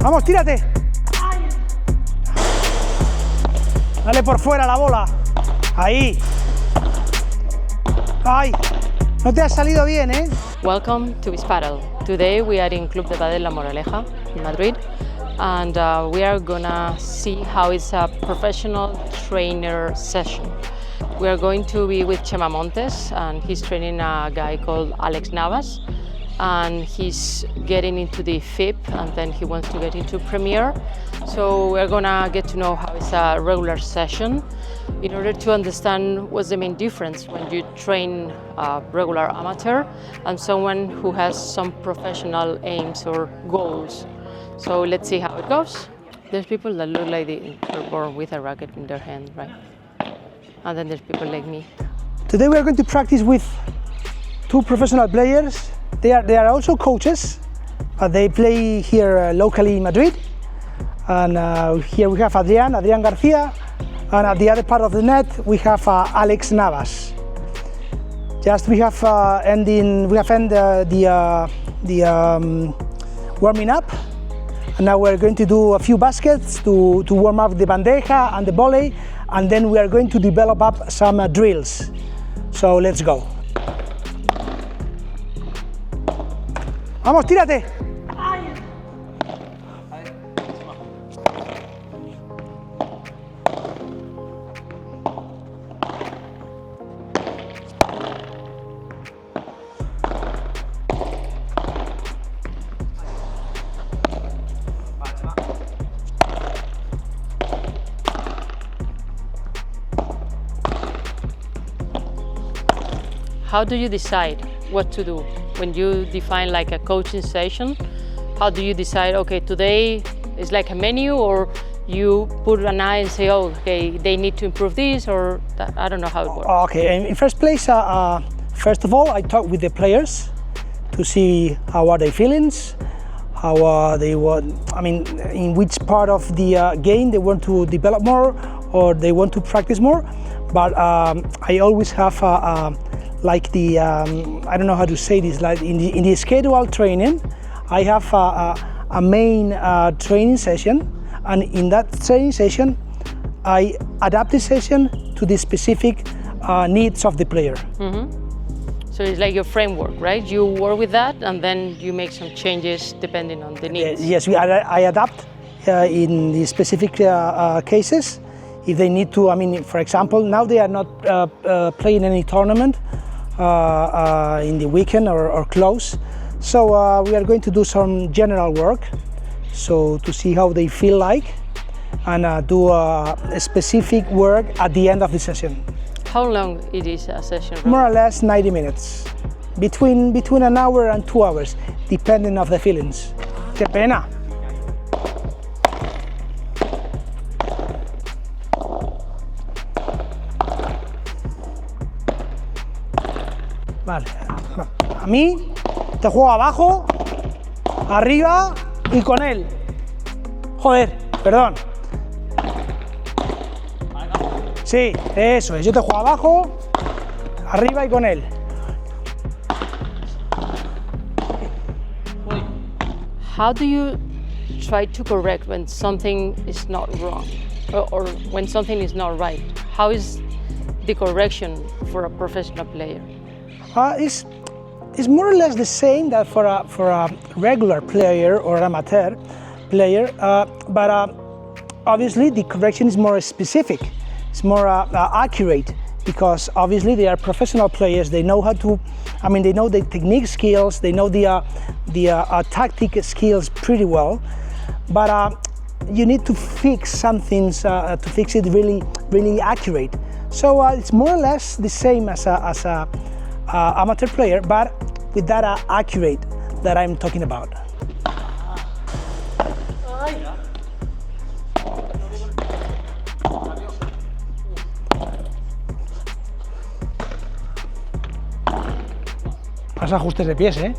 Vamos, tírate. Dale por fuera la bola. Ahí. Ay, no te ha salido bien, ¿eh? Welcome to Padel. Today we are in Club de Padel La Moraleja in Madrid, and we are gonna see how it's a professional trainer session. We are going to be with Chema Montes, and he's training a guy called Alex Navas, and he's getting into the FIP, and then he wants to get into Premier. So we're gonna get to know how it's a regular session in order to understand what's the main difference when you train a regular amateur and someone who has some professional aims or goals. So let's see how it goes. There's people that look like they're born with a racket in their hand, right? And then there's people like me. Today we are going to practice with two professional players. They are also coaches. They play here locally in Madrid. And here we have Adrian Garcia. And at the other part of the net we have Alex Navas. Just we have ended the warming up. And now we're going to do a few baskets to warm up the bandeja and the volley, and then we are going to develop up some drills. So let's go. Vamos, tírate. How do you decide what to do? When you define like a coaching session, how do you decide, okay, today is like a menu, or you put an eye and say, oh, okay, they need to improve this, or that, I don't know how it works. Okay, in first place, first of all, I talk with the players to see how are their feelings, how they want, I mean, in which part of the game they want to develop more, or they want to practice more. But I always have like the, I don't know how to say this, like in the scheduled training, I have a main training session, and in that training session, I adapt the session to the specific needs of the player. Mm-hmm. So it's like your framework, right? You work with that, and then you make some changes depending on the needs. Yes, I adapt in the specific cases. If they need to, I mean, for example, now they are not playing any tournament in the weekend or close. So we are going to do some general work, so to see how they feel like, and do a specific work at the end of the session. How long it is a session? More or less 90 minutes, between an hour and 2 hours, depending on the feelings. ¡Qué pena! Vale, a mí te juego abajo, arriba y con él. Joder, perdón. Sí, eso es, yo te juego abajo, arriba y con él. How do you try to correct when something is not wrong, or when something is not right? How is the correction for a professional player? It's more or less the same that for a regular player or amateur player, but obviously the correction is more specific, it's more accurate, because obviously they are professional players. They know how to, I mean, they know the technique skills, they know the tactic skills pretty well, but you need to fix some things to fix it really accurate. So it's more or less the same as a amateur player, but with that accurate that I'm talking about. Más ajustes de pies, ¿eh?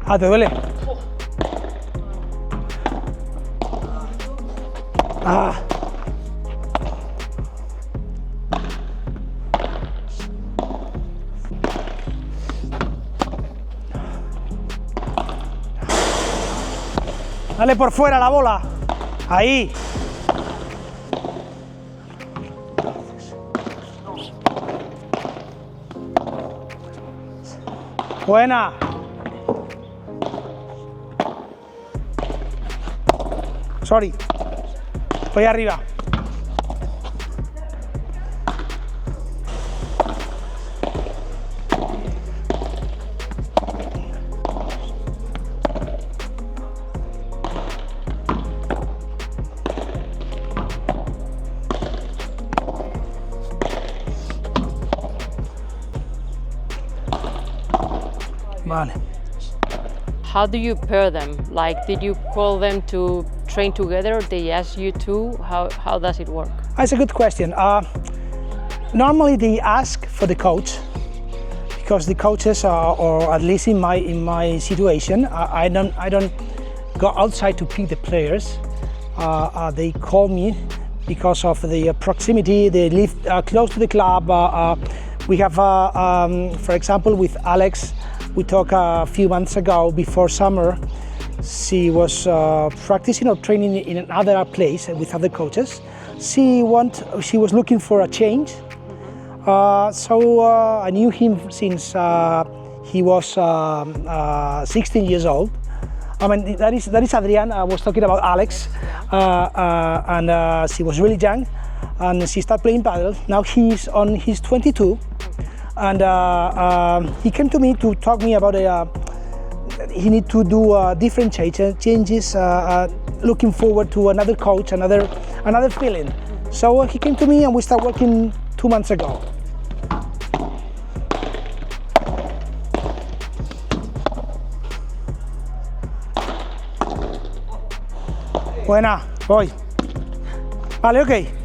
Ah, ¿te duele? Ah. Dale por fuera la bola. Ahí. Buena. Sorry. Voy arriba. Vale. How do you pair them? Like, did you call them to train together? They ask you to? How does it work? That's a good question. Normally they ask for the coach, because the coaches are, or at least in my situation, I don't go outside to pick the players. They call me because of the proximity. They live close to the club. We have, for example, with Alex, we talked a few months ago before summer. She was practicing or training in another place with other coaches. She was looking for a change. So I knew him since he was 16 years old. I mean, that is Adrián. I was talking about Alex, and she was really young, and she started playing paddle. Now he's 22, and he came to me to talk me about he need to do different changes, looking forward to another coach, another feeling. So he came to me and we started working 2 months ago. Buena, voy. Vale, ok.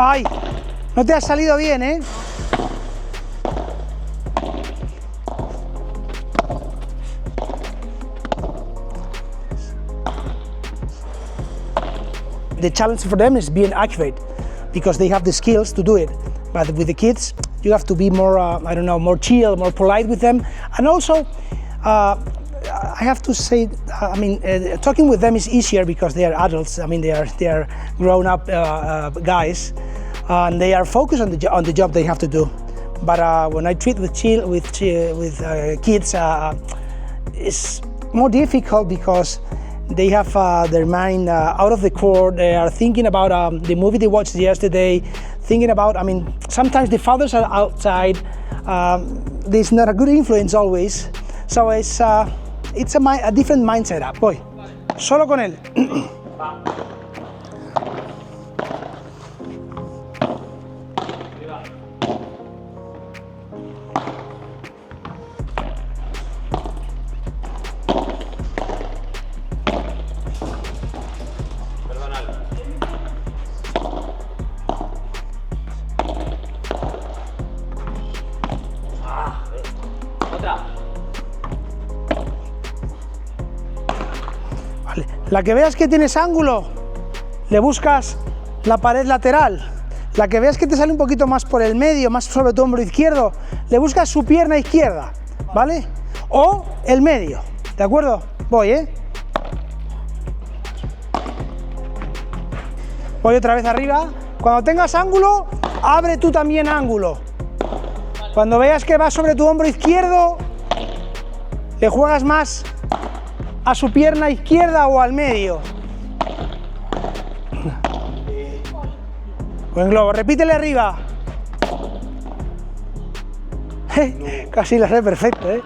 Ay, no te ha salido bien, ¿eh? The challenge for them is being accurate, because they have the skills to do it. But with the kids, you have to be more, I don't know, more chill, more polite with them. And also, I have to say, I mean, talking with them is easier because they are adults. I mean, they are grown-up guys, and they are focused on the job they have to do. But when I treat with kids, it's more difficult because they have their mind out of the court. They are thinking about the movie they watched yesterday, thinking about, I mean, sometimes the fathers are outside. There's not a good influence always. So it's a different mindset. Voy, solo con él. Vale. La que veas que tienes ángulo, le buscas la pared lateral. La que veas que te sale un poquito más por el medio, más sobre tu hombro izquierdo, le buscas su pierna izquierda, ¿vale? O el medio, ¿de acuerdo? Voy, ¿eh? Voy otra vez arriba. Cuando tengas ángulo, abre tú también ángulo. Cuando veas que va sobre tu hombro izquierdo, le juegas más a su pierna izquierda o al medio. Buen globo, repítele arriba. Casi lo sé perfecto, ¿eh?